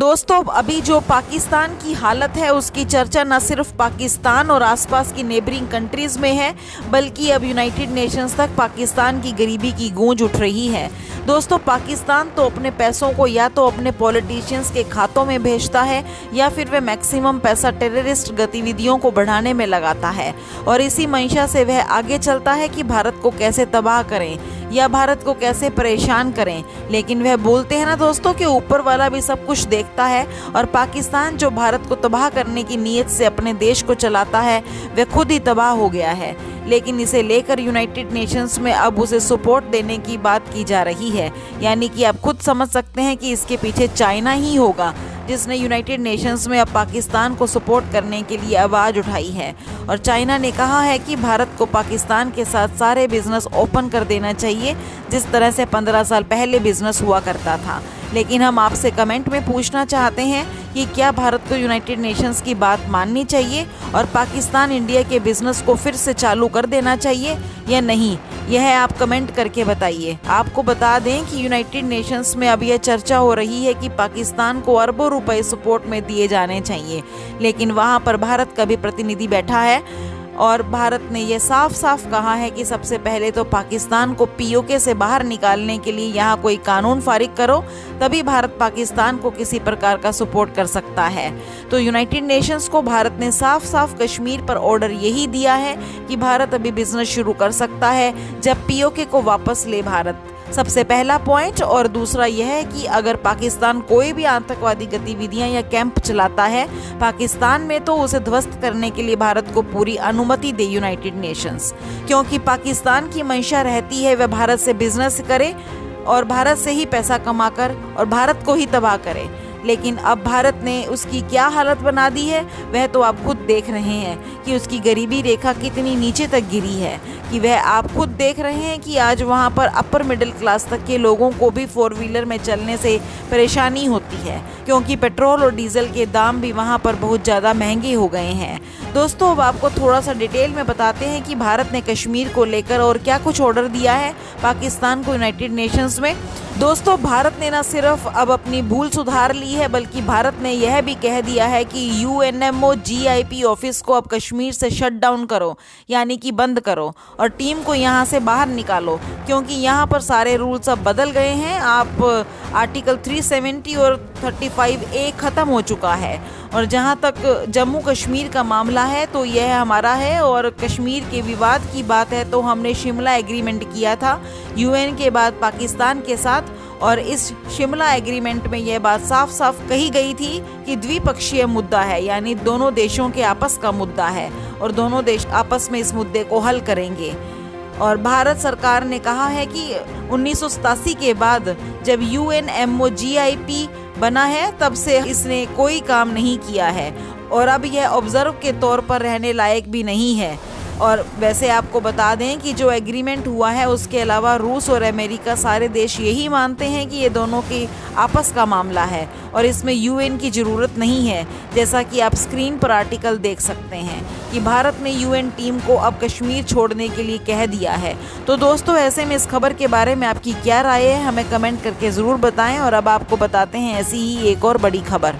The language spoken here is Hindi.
दोस्तों अभी जो पाकिस्तान की हालत है उसकी चर्चा न सिर्फ पाकिस्तान और आसपास की नेबरिंग कंट्रीज में है, बल्कि अब यूनाइटेड नेशंस तक पाकिस्तान की गरीबी की गूंज उठ रही है। दोस्तों पाकिस्तान तो अपने पैसों को या तो अपने पॉलिटिशियंस के खातों में भेजता है या फिर वह मैक्सिमम पैसा टेररिस्ट गतिविधियों को बढ़ाने में लगाता है और इसी मंशा से वह आगे चलता है कि भारत को कैसे तबाह करें या भारत को कैसे परेशान करें। लेकिन वह बोलते हैं ना दोस्तों कि ऊपर वाला भी सब कुछ देखता है और पाकिस्तान जो भारत को तबाह करने की नीयत से अपने देश को चलाता है वह खुद ही तबाह हो गया है। लेकिन इसे लेकर यूनाइटेड नेशंस में अब उसे सपोर्ट देने की बात की जा रही है, यानी कि आप खुद समझ सकते हैं कि इसके पीछे चाइना ही होगा जिसने यूनाइटेड नेशंस में अब पाकिस्तान को सपोर्ट करने के लिए आवाज़ उठाई है। और चाइना ने कहा है कि भारत को पाकिस्तान के साथ सारे बिजनेस ओपन कर देना चाहिए जिस तरह से 15 साल पहले बिजनेस हुआ करता था। लेकिन हम आपसे कमेंट में पूछना चाहते हैं कि क्या भारत को यूनाइटेड नेशंस की बात माननी चाहिए और पाकिस्तान इंडिया के बिजनेस को फिर से चालू कर देना चाहिए या नहीं, यह आप कमेंट करके बताइए। आपको बता दें कि यूनाइटेड नेशंस में अब यह चर्चा हो रही है कि पाकिस्तान को अरबों रुपए सपोर्ट में दिए जाने चाहिए, लेकिन वहां पर भारत का भी प्रतिनिधि बैठा है और भारत ने यह साफ साफ कहा है कि सबसे पहले तो पाकिस्तान को पीओके से बाहर निकालने के लिए यहाँ कोई कानून फारिग करो, तभी भारत पाकिस्तान को किसी प्रकार का सपोर्ट कर सकता है। तो यूनाइटेड नेशंस को भारत ने साफ साफ कश्मीर पर ऑर्डर यही दिया है कि भारत अभी बिजनेस शुरू कर सकता है जब पीओके को वापस ले भारत। सबसे पहला पॉइंट। और दूसरा यह है कि अगर पाकिस्तान कोई भी आतंकवादी गतिविधियां या कैंप चलाता है पाकिस्तान में तो उसे ध्वस्त करने के लिए भारत को पूरी अनुमति दे यूनाइटेड नेशंस, क्योंकि पाकिस्तान की मंशा रहती है वह भारत से बिजनेस करे और भारत से ही पैसा कमाकर और भारत को ही तबाह करे। लेकिन अब भारत ने उसकी क्या हालत बना दी है वह तो आप खुद देख रहे हैं कि उसकी गरीबी रेखा कितनी नीचे तक गिरी है, कि वह आप खुद देख रहे हैं कि आज वहां पर अपर मिडिल क्लास तक के लोगों को भी 4 व्हीलर में चलने से परेशानी होती है, क्योंकि पेट्रोल और डीजल के दाम भी वहां पर बहुत ज़्यादा महंगे हो गए हैं। दोस्तों अब आपको थोड़ा सा डिटेल में बताते हैं कि भारत ने कश्मीर को लेकर और क्या कुछ ऑर्डर दिया है पाकिस्तान को यूनाइटेड नेशंस में। दोस्तों भारत ने न सिर्फ अब अपनी भूल सुधार ली है बल्कि भारत ने यह भी कह दिया है कि UNMO GIP ऑफिस को अब कश्मीर से शट डाउन करो, यानी कि बंद करो और टीम को यहाँ से बाहर निकालो, क्योंकि यहाँ पर सारे रूल्स अब बदल गए हैं। आप आर्टिकल 370 और 35A ख़त्म हो चुका है। और जहाँ तक जम्मू कश्मीर का मामला है तो यह हमारा है और कश्मीर के विवाद की बात है तो हमने शिमला एग्रीमेंट किया था UN के बाद पाकिस्तान के साथ, और इस शिमला एग्रीमेंट में यह बात साफ साफ कही गई थी कि द्विपक्षीय मुद्दा है, यानी दोनों देशों के आपस का मुद्दा है और दोनों देश आपस में इस मुद्दे को हल करेंगे। और भारत सरकार ने कहा है कि 1987 के बाद जब UNMO GIP बना है तब से इसने कोई काम नहीं किया है और अब यह ऑब्जर्व के तौर पर रहने लायक भी नहीं है। और वैसे आपको बता दें कि जो एग्रीमेंट हुआ है उसके अलावा रूस और अमेरिका सारे देश यही मानते हैं कि ये दोनों की आपस का मामला है और इसमें UN की ज़रूरत नहीं है। जैसा कि आप स्क्रीन पर आर्टिकल देख सकते हैं कि भारत ने UN टीम को अब कश्मीर छोड़ने के लिए कह दिया है। तो दोस्तों ऐसे में इस खबर के बारे में आपकी क्या राय है हमें कमेंट करके ज़रूर बताएं और अब आपको बताते हैं ऐसी ही एक और बड़ी खबर।